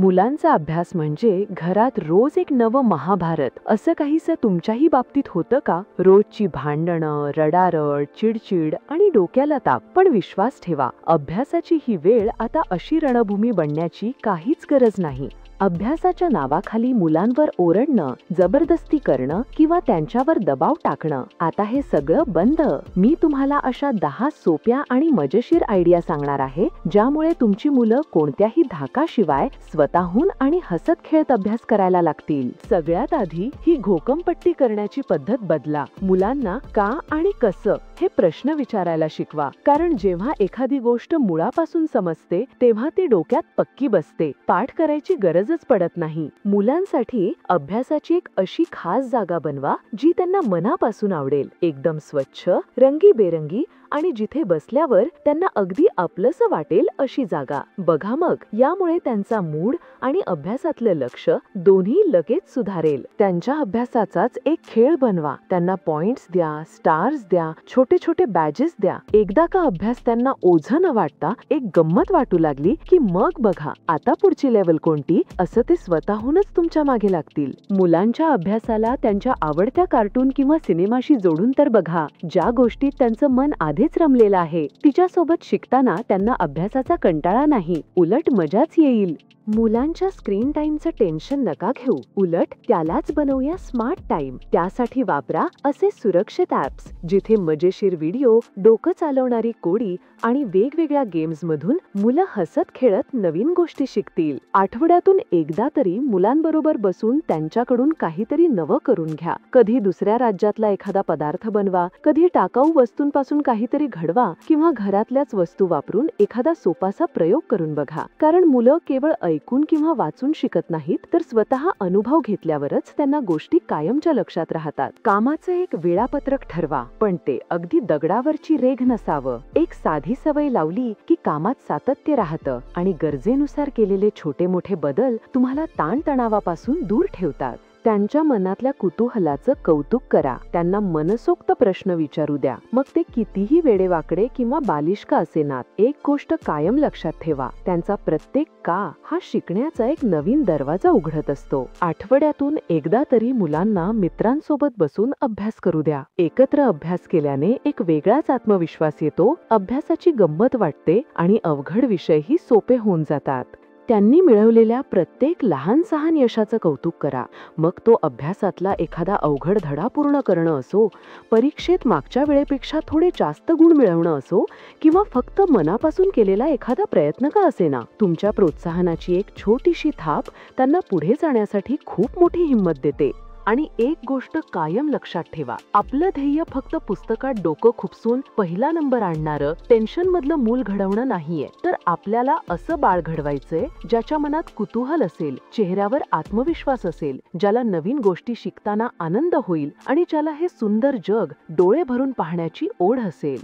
मुलांचा अभ्यास म्हणजे घरात रोज एक नवं महाभारत असं काहीसं तुमच्याही बाबतीत होतं का? रोजची भांडणं, रडारड, चिडचिड आणि डोक्याला ताप. पण विश्वास ठेवा, अभ्यासाची ही वेळ आता अशी रणभूमी बनण्याची काहीच गरज नाही. अभ्यासाच्या नावाखाली मुलांवर ओरडणं, जबरदस्ती करणं किंवा त्यांच्यावर दबाव टाकणं, आता हे सगळं बंद. मी तुम्हाला अशा 10 सोप्या आणि मजेशीर आयडिया सांगणार आहे, ज्यामुळे तुमची मुलं कोणत्याही धाकाशिवाय स्वतःहून आणि हसत खेळत अभ्यास करायला लागतील. सगळ्यात आधी ही घोकंपट्टी करण्याची पद्धत बदला. मुलांना का आणि कसं हे प्रश्न विचारायला शिकवा, कारण जेव्हा एखादी गोष्ट मुळापासून समजते तेव्हा ती डोक्यात पक्की बसते. पाठ करायची गरजच पडत नाही. मुलांसाठी अभ्यासाची एक अशी खास जागा बनवा जी त्यांना मनापासून आवडेल. एकदम स्वच्छ, रंगीबेरंगी आणि जिथे बसल्यावर त्यांना अगदी आपलंसं वाटेल अशी जागा. बघा मग, यामुळे त्यांचा मूड आणि अभ्यासातलं लक्ष दोन्ही लगेच सुधारेल. त्यांच्या अभ्यासाचाच एक खेळ बनवा. त्यांना पॉइंट्स द्या, स्टार्स द्या, छोटे छोटे बॅजेस द्या. एकदा का अभ्यास त्यांना ओझं न वाटता एक गंमत वाटू लागली की मग बघा, आता पुढची लेवल कोणती असं ते स्वतःहूनच तुमच्या मागे लागतील. मुलांच्या अभ्यासाला त्यांच्या आवडत्या कार्टून किंवा सिनेमाशी जोडून तर बघा. ज्या गोष्टीत त्यांचं मन आधीच रमलेलं आहे, तिच्यासोबत शिकताना त्यांना अभ्यासाचा कंटाळा नाही, उलट मजाच येईल. मुलांच्या स्क्रीन टाइमचं टेन्शन नका घेऊ. उलट त्यालाच बनवूया स्मार्ट टाइम. त्यासाठी वापरा असे सुरक्षित ऍप्स जिथे मजेशीर व्हिडिओ, डोकं चालवणारी कोडी आणि वेगवेगळ्या गेम्स मधून मुलं हसत खेळत नवीन गोष्टी शिकतील. आठवड्यातून एकदा तरी मुलांबरोबर बसून त्यांच्याकडून काहीतरी नवं करून घ्या. कधी दुसऱ्या राज्यातला एखादा पदार्थ बनवा, कधी टाकाऊ वस्तूंपासून काहीतरी घडवा किंवा घरातल्याच वस्तू वापरून एखादा सोपासा प्रयोग करून बघा. कारण मुलं केवळ ऐकून किंवा वाचून शिकत नाहीत, तर स्वतः अनुभव घेतल्यावरच त्यांना गोष्टी कायमच्या लक्षात राहतात. कामाचं एक वेळापत्रक ठरवा, पण ते अगदी दगडावरची रेघ नसावं. एक साधी सवय लावली की कामात सातत्य राहतं आणि गरजेनुसार केलेले छोटे मोठे बदल तुम्हाला ताणतणावापासून दूर ठेवतात. त्यांच्या मनातल्या कुतूहलाचं कौतुक करा. त्यांना मनसोक्त प्रश्न विचारू द्या. मग ते कितीही वेडेवाकडे किंवा बालिश का असेनात, एक गोष्ट कायम लक्षात ठेवा, त्यांचा प्रत्येक का हा शिकण्याचा एक नवीन दरवाजा उघडत असतो. आठवड्यातून एकदा तरी मुलांना मित्रांसोबत बसून अभ्यास करू द्या. एकत्र अभ्यास केल्याने एक वेगळाच आत्मविश्वास येतो, अभ्यासाची गंमत वाटते आणि अवघड विषयही सोपे होऊन जातात. त्यांनी मिळवलेल्या प्रत्येक लहान सहान यशाचं कौतुक करा. मग तो अभ्यासातला एखादा अवघड धडा पूर्ण करणं असो, परीक्षेत मागच्या वेळेपेक्षा थोडे जास्त गुण मिळवणं असो किंवा फक्त मनापासून केलेला एखादा प्रयत्न का असेना, तुमच्या प्रोत्साहनाची एक छोटीशी थाप त्यांना पुढे जाण्यासाठी खूप मोठी हिंमत देते. आणि एक गोष्ट कायम लक्षात ठेवा, आपलं ध्येय फक्त पुस्तकात डोकं खुपसून पहिला नंबर आणणारं टेन्शन मधलं मूल घडवणं नाहीये, तर आपल्याला असं बाळ घडवायचंय ज्याच्या मनात कुतूहल असेल, चेहऱ्यावर आत्मविश्वास असेल, ज्याला नवीन गोष्टी शिकताना आनंद होईल आणि ज्याला हे सुंदर जग डोळे भरून पाहण्याची ओढ असेल.